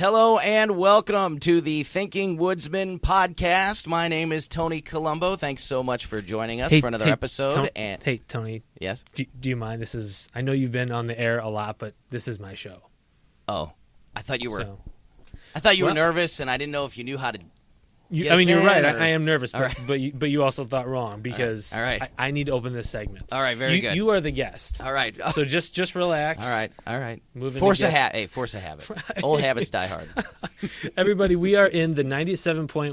Hello and welcome to the Thinking Woodsman Podcast. My name is Tony Colombo. Thanks so much for joining us for another episode. Hey, Tony. Yes? Do you mind? I know you've been on the air a lot, but this is my show. Oh, I thought you were. I thought you were nervous, and I didn't know if you knew how to. You're right. Or... I am nervous, right. but you also thought wrong because all right. I need to open this segment. All right, very good. You are the guest. All right. So just relax. All right. Force a habit. Right. Old habits die hard. Everybody, we are in the 97.1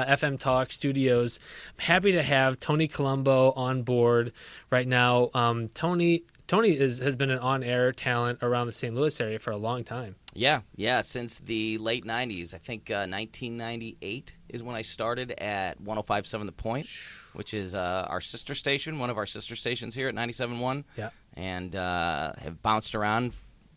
FM Talk studios. I'm happy to have Tony Colombo on board right now. Tony has been an on-air talent around the St. Louis area for a long time. Yeah, since the late 90s. I think 1998 is when I started at 105.7 The Point, which is our sister station, one of our sister stations here at 97.1. Yeah. And have bounced around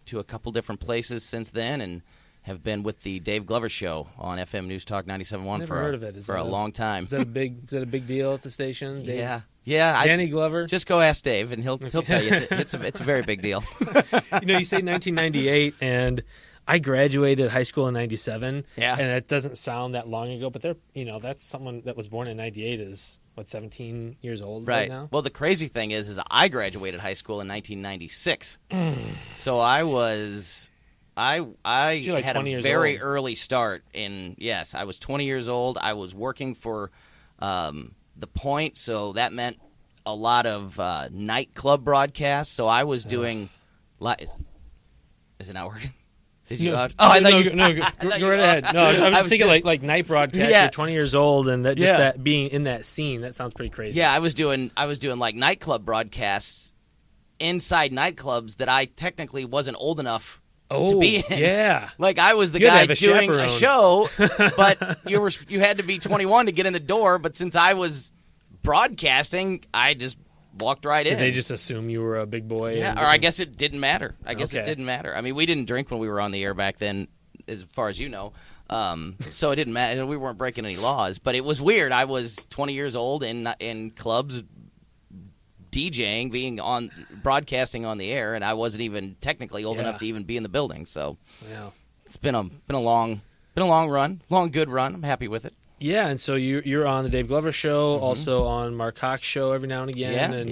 to a couple different places since then and have been with the Dave Glover Show on FM News Talk 97.1 for a long time. Is that a big deal at the station? Dave? Yeah. Danny Glover? Just go ask Dave, and he'll tell you it's a very big deal. You say 1998, and I graduated high school in 97. Yeah. And it doesn't sound that long ago, but that's someone that was born in 98 is 17 years old right now. Well, the crazy thing is I graduated high school in 1996. So I was. I had a very early start I was 20 years old. I was working for The Point, so that meant a lot of nightclub broadcasts. So I was doing is it not working? Did you? No, I thought you. No, go right ahead. No, I was just thinking like night broadcasts. Yeah. You're 20 years old, and that being in that scene, that sounds pretty crazy. Yeah, I was doing like nightclb broadcasts inside nightclubs that I technically wasn't old enough to be in. Yeah. Like I was the guy doing a show, but you had to be 21 to get in the door. But since I was broadcasting, I just walked right in. Did they just assume you were a big boy? Yeah, or I guess it didn't matter. It didn't matter. I mean, we didn't drink when we were on the air back then, as far as you know. So it didn't matter. We weren't breaking any laws. But it was weird. I was 20 years old in clubs, DJing, broadcasting on the air, and I wasn't even technically old enough to even be in the building. So it's been a long run, good run. I'm happy with it. Yeah, and so you're on the Dave Glover Show, also on Mark Hawk's show every now and again,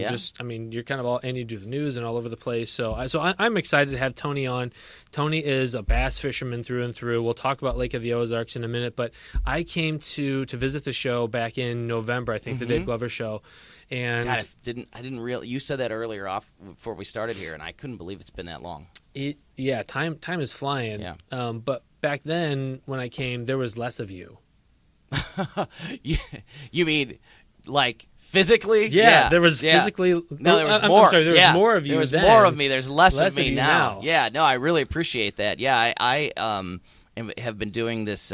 you're kind of all, and you do the news and all over the place. So I'm excited to have Tony on. Tony is a bass fisherman through and through. We'll talk about Lake of the Ozarks in a minute, but I came to visit the show back in November, I think, the Dave Glover Show. And God, I didn't realize you said that earlier before we started here, and I couldn't believe it's been that long. Time is flying. Yeah. But back then when I came, there was less of you. You mean like physically? Yeah, there was physically. No, there was more. I'm sorry, there was more of you. There was then. more of me. There's less of me you now. Yeah, no, I really appreciate that. Yeah, I have been doing this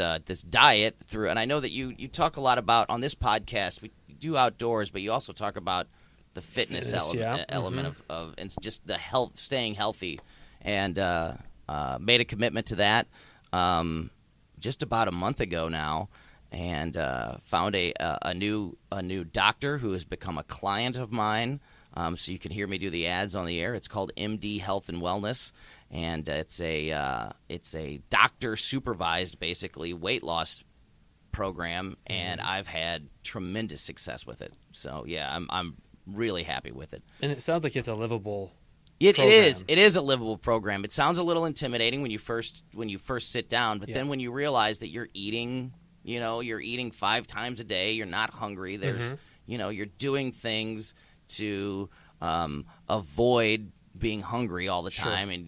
diet through, and I know that you talk a lot about on this podcast. We do outdoors, but you also talk about the fitness element of and just the health, staying healthy, and made a commitment to that just about a month ago now. And found a new doctor who has become a client of mine. So you can hear me do the ads on the air. It's called MD Health and Wellness, and it's a doctor supervised basically weight loss program, and I've had tremendous success with it. So yeah, I'm really happy with it. And it sounds like it's a livable. It is. It is a livable program. It sounds a little intimidating when you first sit down, but then when you realize that you're eating. You're eating 5 times a day. You're not hungry. There's, you're doing things to avoid being hungry all the time, and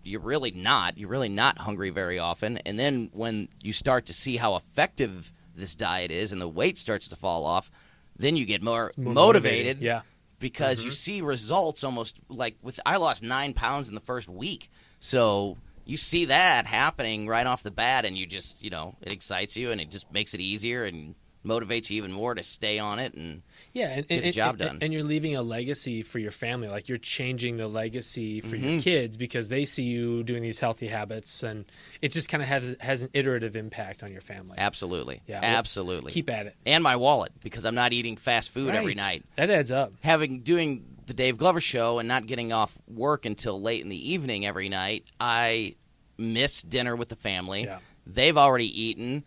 you're really not. You're really not hungry very often. And then when you start to see how effective this diet is, and the weight starts to fall off, then you get more motivated. Yeah, because you see results almost like I lost 9 pounds in the first week. So. You see that happening right off the bat, and you just, it excites you, and it just makes it easier and motivates you even more to stay on it and get the job done. And you're leaving a legacy for your family. Like, you're changing the legacy for your kids because they see you doing these healthy habits, and it just kind of has an iterative impact on your family. Absolutely. Yeah, absolutely. Keep at it. And my wallet, because I'm not eating fast food every night. That adds up. Doing the Dave Glover Show and not getting off work until late in the evening every night, I miss dinner with the family. Yeah. They've already eaten.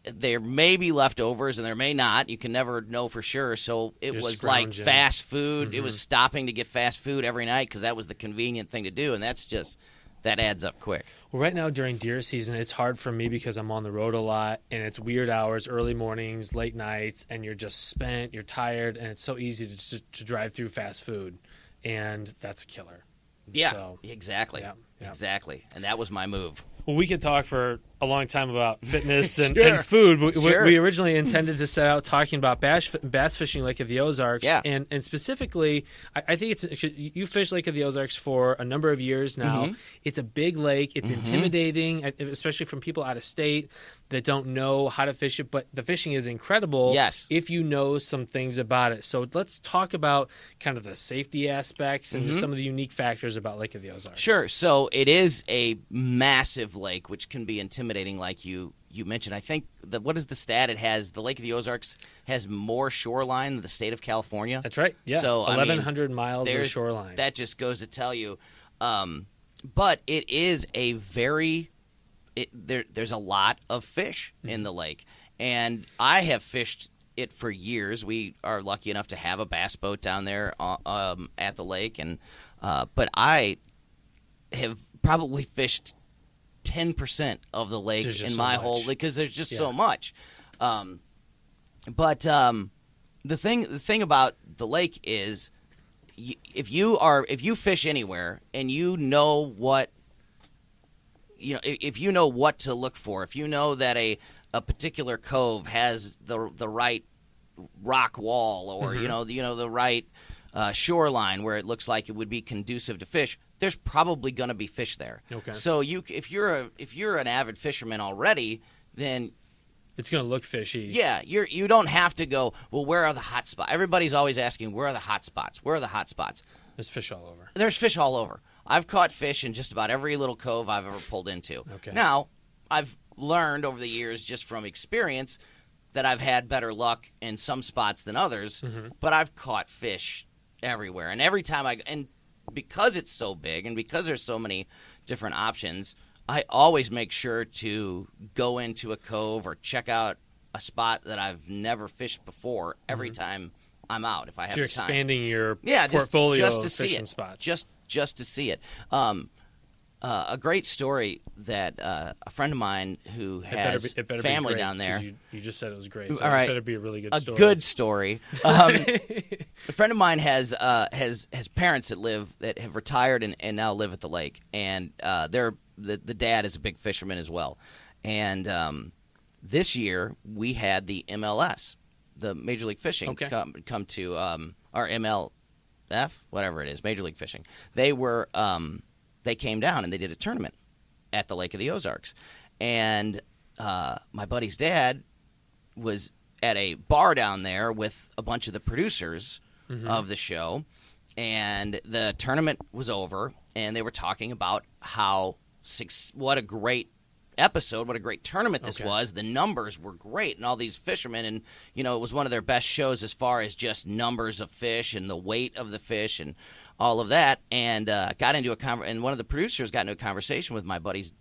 There may be leftovers, and there may not. You can never know for sure. So it was like fast food. It was stopping to get fast food every night because that was the convenient thing to do, and that adds up quick. Well, right now during deer season, it's hard for me because I'm on the road a lot, and it's weird hours, early mornings, late nights, and you're just spent, you're tired, and it's so easy to drive through fast food, and that's a killer. Yeah, so, exactly. Yeah. Exactly, and that was my move. Well, we could talk for a long time about fitness and, Sure. and food. Sure. We originally intended to set out talking about bass fishing Lake of the Ozarks. Yeah. And specifically, I think you fish Lake of the Ozarks for a number of years now. It's a big lake. It's intimidating, especially from people out of state that don't know how to fish it. But the fishing is incredible if you know some things about it. So let's talk about kind of the safety aspects and just some of the unique factors about Lake of the Ozarks. Sure. So it is a massive lake, which can be intimidating, like you mentioned. I think what is the stat? It has the Lake of the Ozarks has more shoreline than the state of California. That's right. Yeah. So 1,100 miles of shoreline. That just goes to tell you. But it is a very there's a lot of fish in the lake, and I have fished it for years. We are lucky enough to have a bass boat down there at the lake, and but I have probably fished 10% of the lake in my whole because there's just so much. But the thing about the lake is, if you fish anywhere and you know what if you know what to look for, if you know that a particular cove has the right rock wall or the right shoreline where it looks like it would be conducive to fish, there's probably going to be fish there. Okay. So if you're an avid fisherman already, then it's going to look fishy. Yeah, you don't have to go, well, where are the hot spots? Everybody's always asking, where are the hot spots? Where are the hot spots? There's fish all over. There's fish all over. I've caught fish in just about every little cove I've ever pulled into. Okay. Now, I've learned over the years just from experience that I've had better luck in some spots than others, but I've caught fish everywhere. And every time and because it's so big and because there's so many different options, I always make sure to go into a cove or check out a spot that I've never fished before every time I'm out if I have so you're the time. Expanding your portfolio just to of see fishing it. spots. Just to see it. A great story that a friend of mine who has it better family be great, down there. You just said it was great. So All right. It better be a really good story. A good story. A friend of mine has parents that have retired and now live at the lake, and the dad is a big fisherman as well. And this year we had the MLS, the Major League Fishing, come to our MLF, whatever it is, Major League Fishing. They came down and they did a tournament at the Lake of the Ozarks, and my buddy's dad was at a bar down there with a bunch of the producers of the show, and the tournament was over, and they were talking about what a great episode, what a great tournament this was. The numbers were great, and all these fishermen, and it was one of their best shows as far as just numbers of fish and the weight of the fish and all of that. And and one of the producers got into a conversation with my buddy's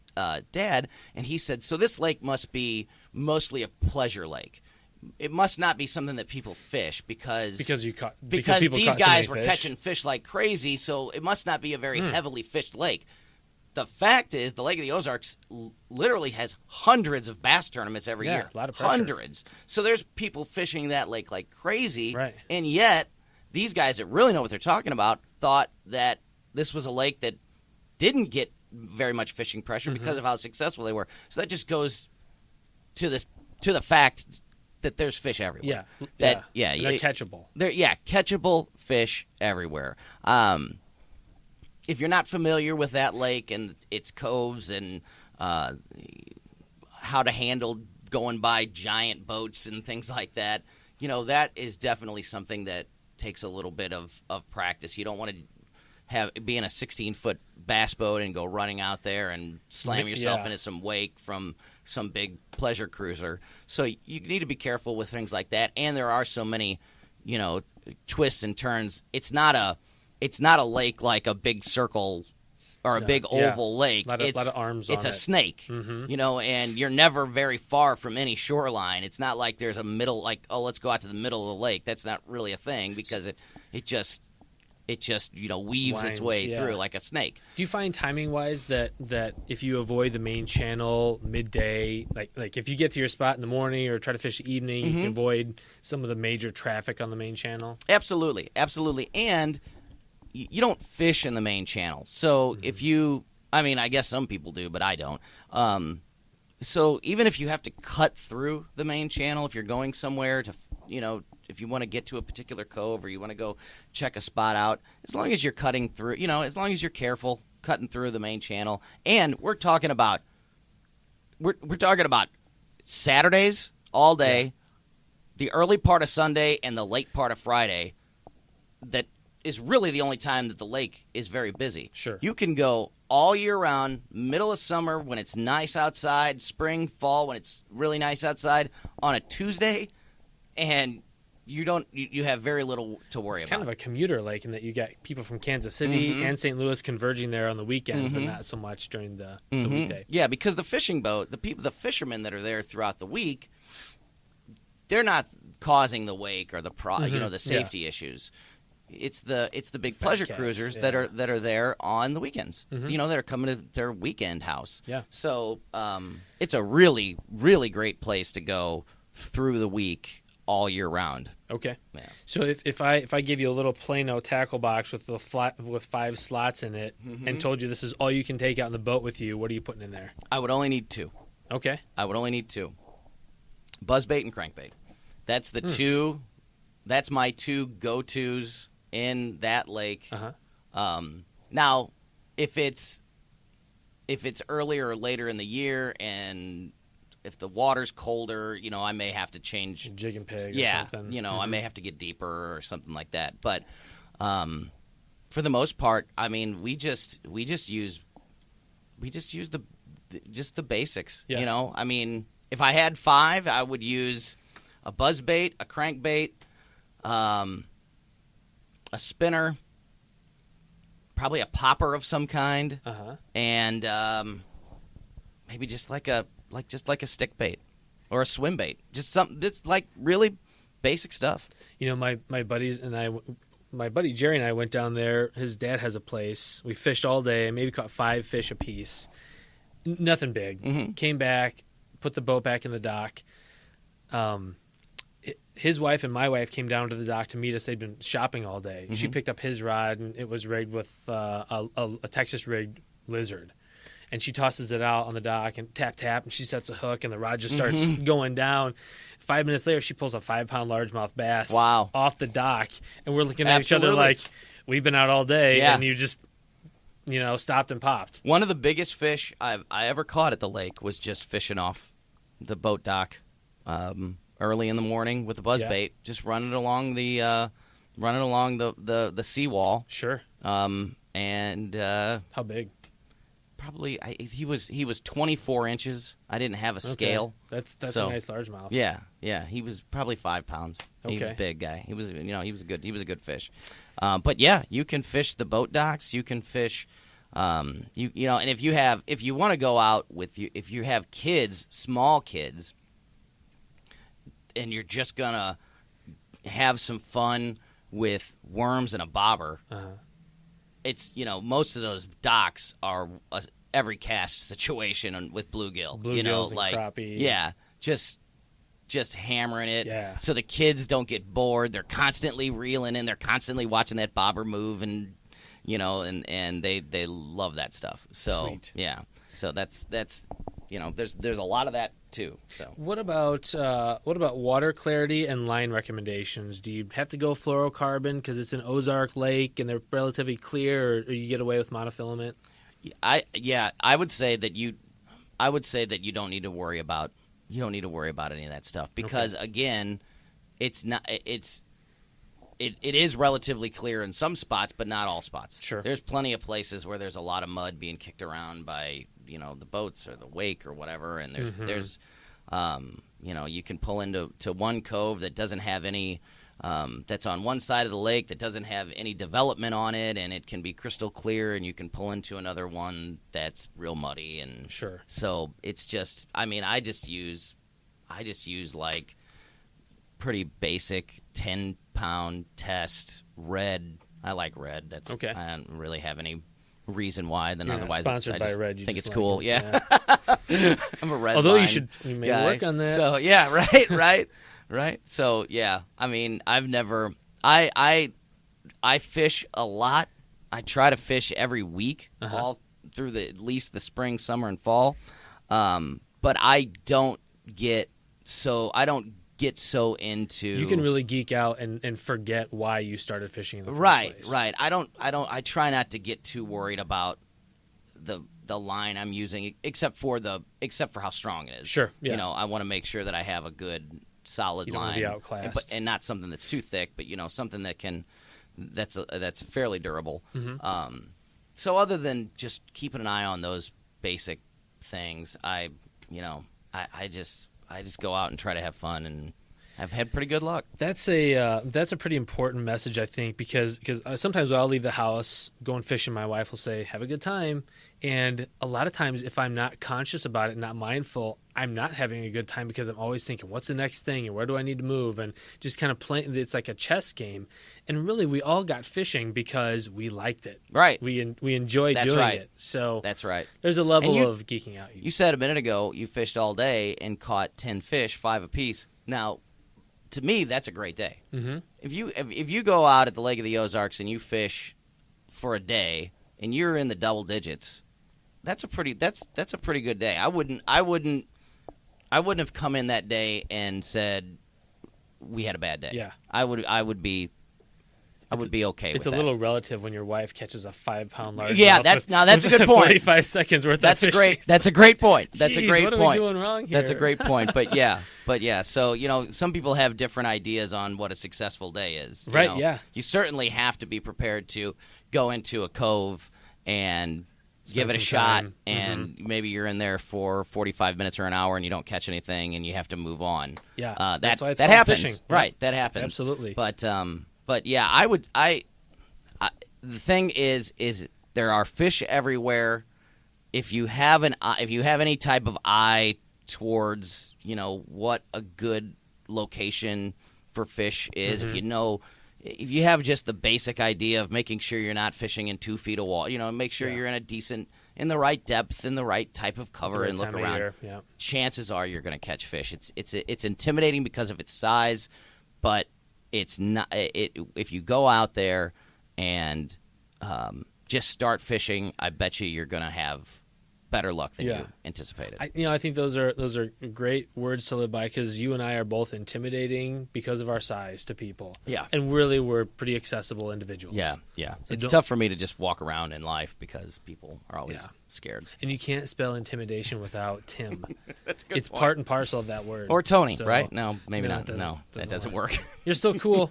dad, and he said, "So this lake must be mostly a pleasure lake. It must not be something that people fish because these guys were catching fish like crazy. So it must not be a very heavily fished lake." The fact is, the Lake of the Ozarks literally has hundreds of bass tournaments every year. A lot of pressure. Hundreds. So there's people fishing that lake like crazy. Right. And yet, these guys that really know what they're talking about thought that this was a lake that didn't get very much fishing pressure because of how successful they were. So that just goes to the fact that there's fish everywhere. They're catchable. Catchable fish everywhere. If you're not familiar with that lake and its coves and how to handle going by giant boats and things like that, that is definitely something that takes a little bit of practice. You don't want to be in a 16-foot bass boat and go running out there and slam yourself into some wake from some big pleasure cruiser. So you need to be careful with things like that. And there are so many, twists and turns. It's not a lake like a big circle or a big oval lake. A lot of arms on it. It's a snake, and you're never very far from any shoreline. It's not like there's a middle, like, oh, let's go out to the middle of the lake. That's not really a thing because it just weaves its way through like a snake. Do you find timing-wise that if you avoid the main channel midday, like if you get to your spot in the morning or try to fish the evening, you can avoid some of the major traffic on the main channel? Absolutely. And you don't fish in the main channel. So if you, I guess some people do, but I don't. So even if you have to cut through the main channel, if you're going somewhere to, if you want to get to a particular cove or you want to go check a spot out, as long as you're cutting through, as long as you're careful cutting through the main channel. And we're talking about Saturdays all day, the early part of Sunday and the late part of Friday. That is really the only time that the lake is very busy. Sure. You can go all year round, middle of summer when it's nice outside, spring, fall when it's really nice outside, on a Tuesday, and you have very little to worry about. It's kind of a commuter lake in that you got people from Kansas City and St. Louis converging there on the weekends, but not so much during the weekday. Yeah, because the fishing boat, the fishermen that are there throughout the week, they're not causing the wake or the safety issues. It's the big pleasure cruisers that are there on the weekends. That are coming to their weekend house. Yeah. So it's a really, really great place to go through the week all year round. Okay. Yeah. So if I give you a little Plano tackle box with 5 slots in it and told you this is all you can take out in the boat with you, what are you putting in there? I would only need 2. Okay. I would only need 2. Buzzbait and crankbait. That's the 2. That's my 2 go-tos in that lake. Now, if it's earlier or later in the year, and if the water's colder, I may have to change jig and peg. Or something. I may have to get deeper or something like that. But for the most part, we just use the basics. Yeah. If I had 5, I would use a buzzbait, a crankbait, a spinner, probably a popper of some kind, and maybe just like a stick bait or a swim bait, just something that's like really basic stuff. My buddies and my buddy Jerry and I went down there. His dad has a place. We fished all day and maybe caught 5 fish apiece. Nothing big. Came back, put the boat back in the dock. His wife and my wife came down to the dock to meet us. They'd been shopping all day. She picked up his rod, and it was rigged with a Texas rigged lizard. And she tosses it out on the dock and tap, tap, and she sets a hook, and the rod just starts going down. 5 minutes later, she pulls a 5-pound largemouth bass off the dock. And we're looking at each other like, we've been out all day, and you just stopped and popped. One of the biggest fish I ever caught at the lake was just fishing off the boat dock early in the morning with a buzzbait, just running along the seawall. Sure. And how big? Probably he was 24 inches. I didn't have a scale. That's a nice largemouth. Yeah. He was probably 5 pounds. He was a big guy. He was a good fish. But yeah, you can fish the boat docks. You can fish. And if you want to go out if you have kids, small kids, and you're just gonna have some fun with worms and a bobber, it's most of those docks are every cast situation with bluegill. Bluegills and crappie. Yeah, just hammering it. Yeah. So the kids don't get bored. They're constantly reeling in. They're constantly watching that bobber move, and and they love that stuff. So Sweet. Yeah. So that's there's a lot of that too. So what about water clarity and line recommendations? Do you have to go fluorocarbon because it's an Ozark lake and they're relatively clear, or you get away with monofilament? I would say that you don't need to worry about any of that stuff because again, it is relatively clear in some spots, but not all spots. Sure. There's plenty of places where there's a lot of mud being kicked around by the boats or the wake or whatever, and there's you can pull into one cove that doesn't have any that's on one side of the lake that doesn't have any development on it, and it can be crystal clear, and you can pull into another one that's real muddy. And sure. So it's just, I mean, I just use like pretty basic 10-pound test red. I like red. That's okay. I don't really have any reason why. Then You're otherwise, sponsored by red. You think just it's like cool. It. Yeah. I'm a red. Although line you should maybe work on that. So yeah, right. So yeah, I mean, I've never. I fish a lot. I try to fish every week, all through at least the spring, summer, and fall. But I don't get so into. You can really geek out and forget why you started fishing in the first place. Right. I try not to get too worried about the line I'm using, except for how strong it is. Sure. Yeah. You know, I want to make sure that I have a good solid you don't line, want to be outclassed. and not something that's too thick, but something that's fairly durable. Mm-hmm. So other than just keeping an eye on those basic things, I just go out and try to have fun, and I've had pretty good luck. That's a pretty important message, I think, because sometimes when I'll leave the house going fishing, my wife will say, "Have a good time," and a lot of times if I'm not conscious about it, not mindful, I'm not having a good time because I'm always thinking, "What's the next thing, and where do I need to move?" and just kind of playing. It's like a chess game, and really, we all got fishing because we liked it. Right. We enjoyed doing it. So that's right. There's a level of geeking out. You said a minute ago you fished all day and caught 10 fish, 5 apiece. Now, to me, that's a great day. Mm-hmm. If you go out at the Lake of the Ozarks and you fish for a day and you're in the double digits, that's a pretty good day. I wouldn't have come in that day and said we had a bad day. Yeah. I would be okay with that. It's a little relative when your wife catches a 5-pound largemouth. Yeah, that's a good point. 45 seconds worth of fishing. That's a great point. That's Jeez, a great what point. What are we doing wrong here? That's a great point. But yeah. So some people have different ideas on what a successful day is. Right. Yeah. You certainly have to be prepared to go into a cove and give it a shot, and maybe you're in there for 45 minutes or an hour and you don't catch anything and you have to move on. Yeah. That's why it's that happens. Fishing. Right. That happens. Absolutely. But yeah, the thing is there are fish everywhere. If you have any type of eye towards, what a good location for fish is, if you have just the basic idea of making sure you're not fishing in 2 feet of wall, make sure you're in the right depth, in the right type of cover, and look around. Yeah. Chances are you're going to catch fish. It's intimidating because of its size, but it's not. If you go out there and just start fishing, I bet you're going to have better luck than you anticipated. I think those are great words to live by, because you and I are both intimidating because of our size to people. Yeah. And really, we're pretty accessible individuals. Yeah. So it's tough for me to just walk around in life because people are always scared. And you can't spell intimidation without Tim. That's a good It's point. part and parcel of that word. Or Tony, right? No, maybe not. That doesn't work. You're still cool.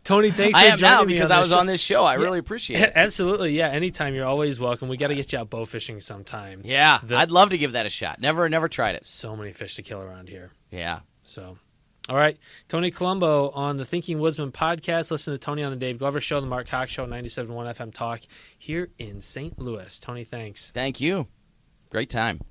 Tony, thanks for joining me. I am now because I was on this show. I really appreciate it. Absolutely, yeah. Anytime, you're always welcome. We got to get you out bow fishing sometime. Yeah, I'd love to give that a shot. Never tried it. So many fish to kill around here. Yeah. So, all right. Tony Colombo on the Thinking Woodsman Podcast. Listen to Tony on the Dave Glover Show, the Mark Cox Show, 97.1 FM Talk here in St. Louis. Tony, thanks. Thank you. Great time.